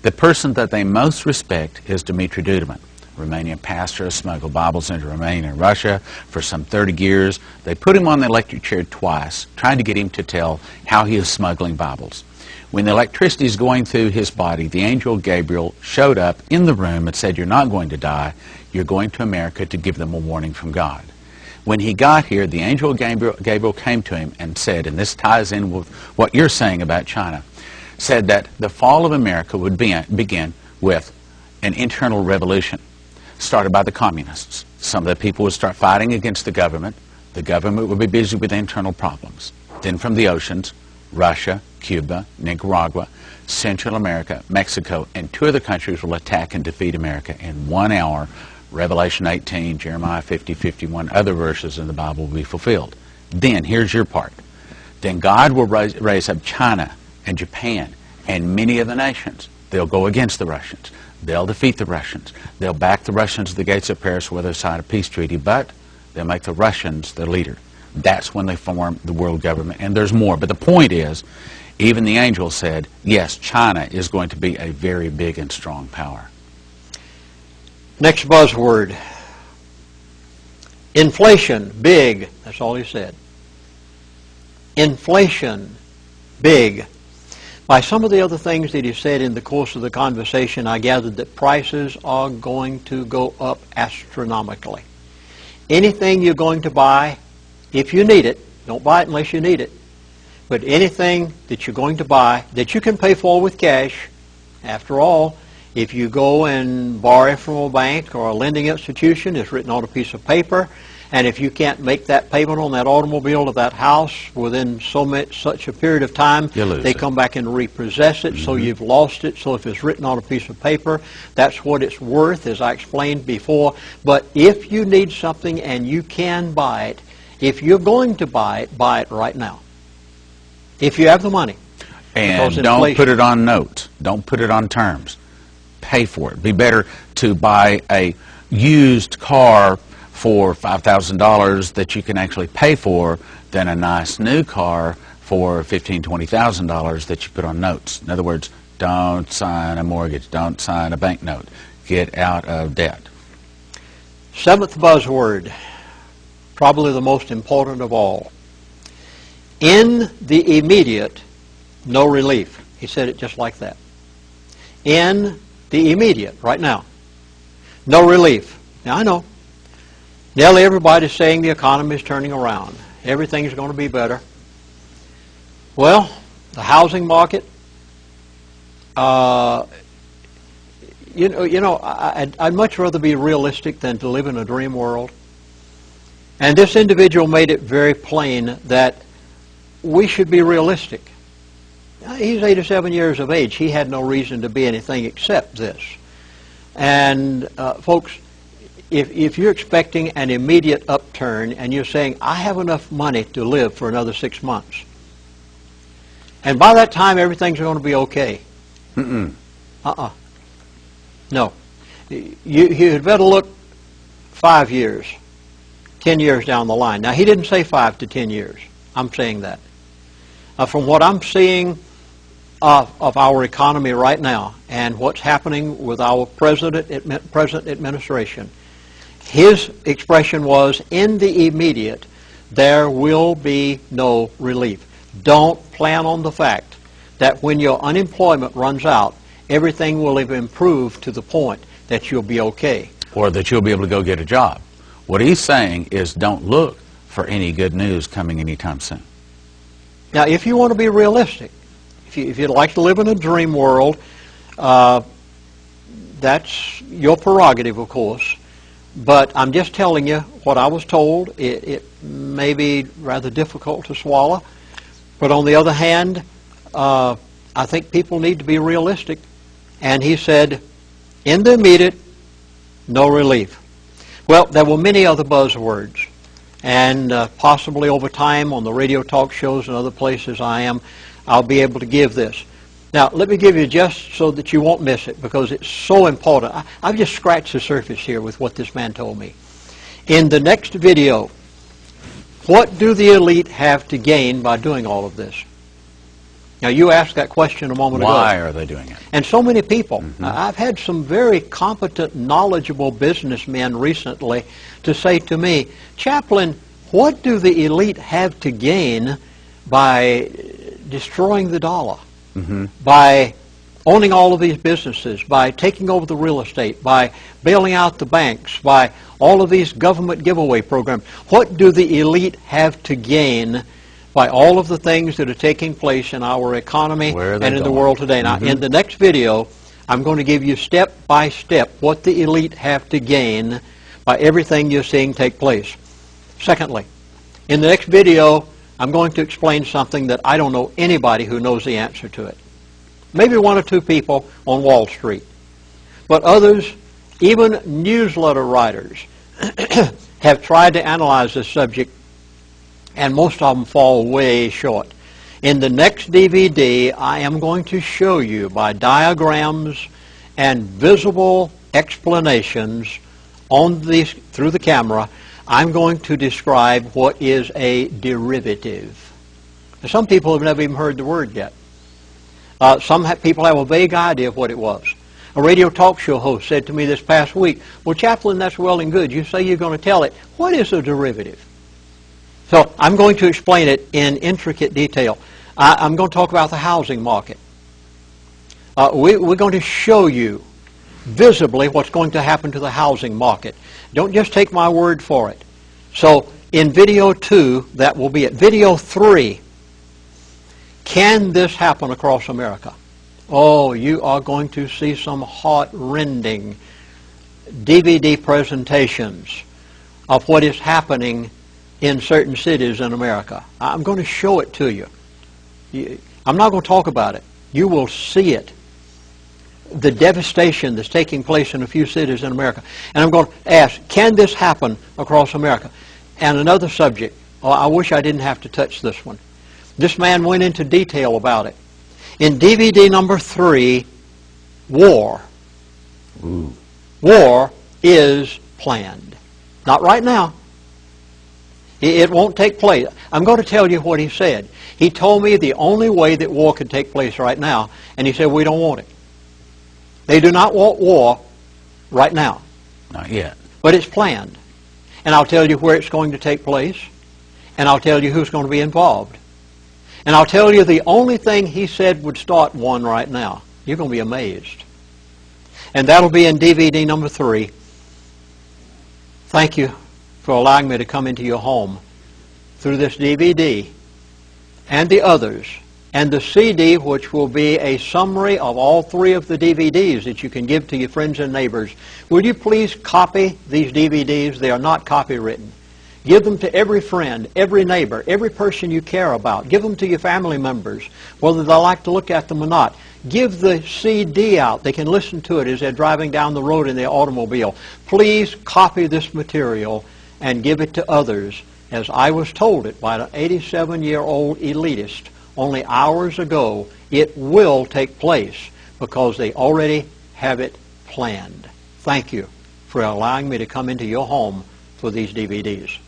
The person that they most respect is Dmitry Duduman. Romanian pastor has smuggled Bibles into Romania and Russia for some 30 years. They put him on the electric chair twice, trying to get him to tell how he is smuggling Bibles. When the electricity is going through his body, the angel Gabriel showed up in the room and said, "You're not going to die. You're going to America to give them a warning from God." When he got here, the angel Gabriel came to him and said, and this ties in with what you're saying about China, said that the fall of America would begin with an internal revolution started by the communists. Some of the people would start fighting against the government. The government would be busy with internal problems. Then from the oceans, Russia, Cuba, Nicaragua, Central America, Mexico, and 2 other countries will attack and defeat America in 1 hour. Revelation 18, Jeremiah 50, 51, other verses in the Bible will be fulfilled. Then, here's your part. Then God will raise up China and Japan and many of the nations. They'll go against the Russians. They'll defeat the Russians. They'll back the Russians to the gates of Paris where they'll sign a peace treaty, but they'll make the Russians their leader. That's when they form the world government, and there's more. But the point is, even the angel said, yes, China is going to be a very big and strong power. Next buzzword. Inflation, big. That's all he said. Inflation, big. By some of the other things that he said in the course of the conversation, I gathered that prices are going to go up astronomically. Anything you're going to buy, if you need it, don't buy it unless you need it, but anything that you're going to buy that you can pay for with cash, after all, if you go and borrow from a bank or a lending institution, it's written on a piece of paper, and if you can't make that payment on that automobile or that house within such a period of time, they come back and repossess it, so you've lost it. So if it's written on a piece of paper, that's what it's worth, as I explained before. But if you need something and you can buy it, if you're going to buy it right now. If you have the money. And don't put it on notes. Don't put it on terms. Pay for it. It'd be better to buy a used car for $5,000 that you can actually pay for than a nice new car for $15,000, $20,000 that you put on notes. In other words, don't sign a mortgage. Don't sign a bank note. Get out of debt. 7th buzzword, probably the most important of all. In the immediate, no relief. He said it just like that. In the immediate, right now, no relief. Now, I know. Nearly everybody's saying the economy is turning around. Everything's going to be better. Well, the housing market, I'd much rather be realistic than to live in a dream world. And this individual made it very plain that we should be realistic. He's 87 years of age. He had no reason to be anything except this. And folks, if you're expecting an immediate upturn and you're saying, I have enough money to live for another 6 months, and by that time everything's going to be okay. No. You'd better look 5 years, 10 years down the line. Now, he didn't say 5 to 10 years. I'm saying that. From what I'm seeing of our economy right now and what's happening with our present administration, his expression was, in the immediate, there will be no relief. Don't plan on the fact that when your unemployment runs out, everything will have improved to the point that you'll be okay. Or that you'll be able to go get a job. What he's saying is don't look for any good news coming anytime soon. Now, if you want to be realistic, if you'd like to live in a dream world, that's your prerogative, of course. But I'm just telling you what I was told. It may be rather difficult to swallow. But on the other hand, I think people need to be realistic. And he said, in the immediate, no relief. Well, there were many other buzzwords. And possibly over time on the radio talk shows and other places I'll be able to give this. Now, let me give you just so that you won't miss it, because it's so important. I've just scratched the surface here with what this man told me. In the next video, what do the elite have to gain by doing all of this? Now, you asked that question a moment ago. Why are they doing it? And so many people. I've had some very competent, knowledgeable businessmen recently to say to me, Chaplain, what do the elite have to gain by destroying the dollar, by owning all of these businesses, by taking over the real estate, by bailing out the banks, by all of these government giveaway programs? What do the elite have to gain by all of the things that are taking place in our economy and in the world today? Now, in the next video, I'm going to give you step by step what the elite have to gain by everything you're seeing take place. Secondly, in the next video, I'm going to explain something that I don't know anybody who knows the answer to it. Maybe one or two people on Wall Street. But others, even newsletter writers, have tried to analyze this subject, and most of them fall way short. In the next DVD, I am going to show you by diagrams and visible explanations on these through the camera. I'm going to describe what is a derivative. Now, some people have never even heard the word yet. Some people have a vague idea of what it was. A radio talk show host said to me this past week, well, Chaplain, that's well and good. You say you're going to tell it. What is a derivative? So I'm going to explain it in intricate detail. I'm going to talk about the housing market. We're going to show you visibly what's going to happen to the housing market. Don't just take my word for it. So in video 2, that will be it. Video 3, can this happen across America? Oh, you are going to see some heart-rending DVD presentations of what is happening in certain cities in America. I'm going to show it to you. I'm not going to talk about it. You will see it. The devastation that's taking place in a few cities in America. And I'm going to ask, can this happen across America? And another subject, I wish I didn't have to touch this one. This man went into detail about it. In DVD number 3, war. Ooh. War is planned. Not right now. It won't take place. I'm going to tell you what he said. He told me the only way that war could take place right now, and he said, we don't want it. They do not want war right now. Not yet. But it's planned. And I'll tell you where it's going to take place, and I'll tell you who's going to be involved. And I'll tell you the only thing he said would start one right now. You're going to be amazed. And that'll be in DVD number 3. Thank you for allowing me to come into your home through this DVD and the others, and the CD, which will be a summary of all 3 of the DVDs that you can give to your friends and neighbors. Would you please copy these DVDs? They are not copywritten. Give them to every friend, every neighbor, every person you care about. Give them to your family members, whether they like to look at them or not. Give the CD out. They can listen to it as they're driving down the road in their automobile. Please copy this material and give it to others, as I was told it by an 87-year-old elitist only hours ago. It will take place because they already have it planned. Thank you for allowing me to come into your home for these DVDs.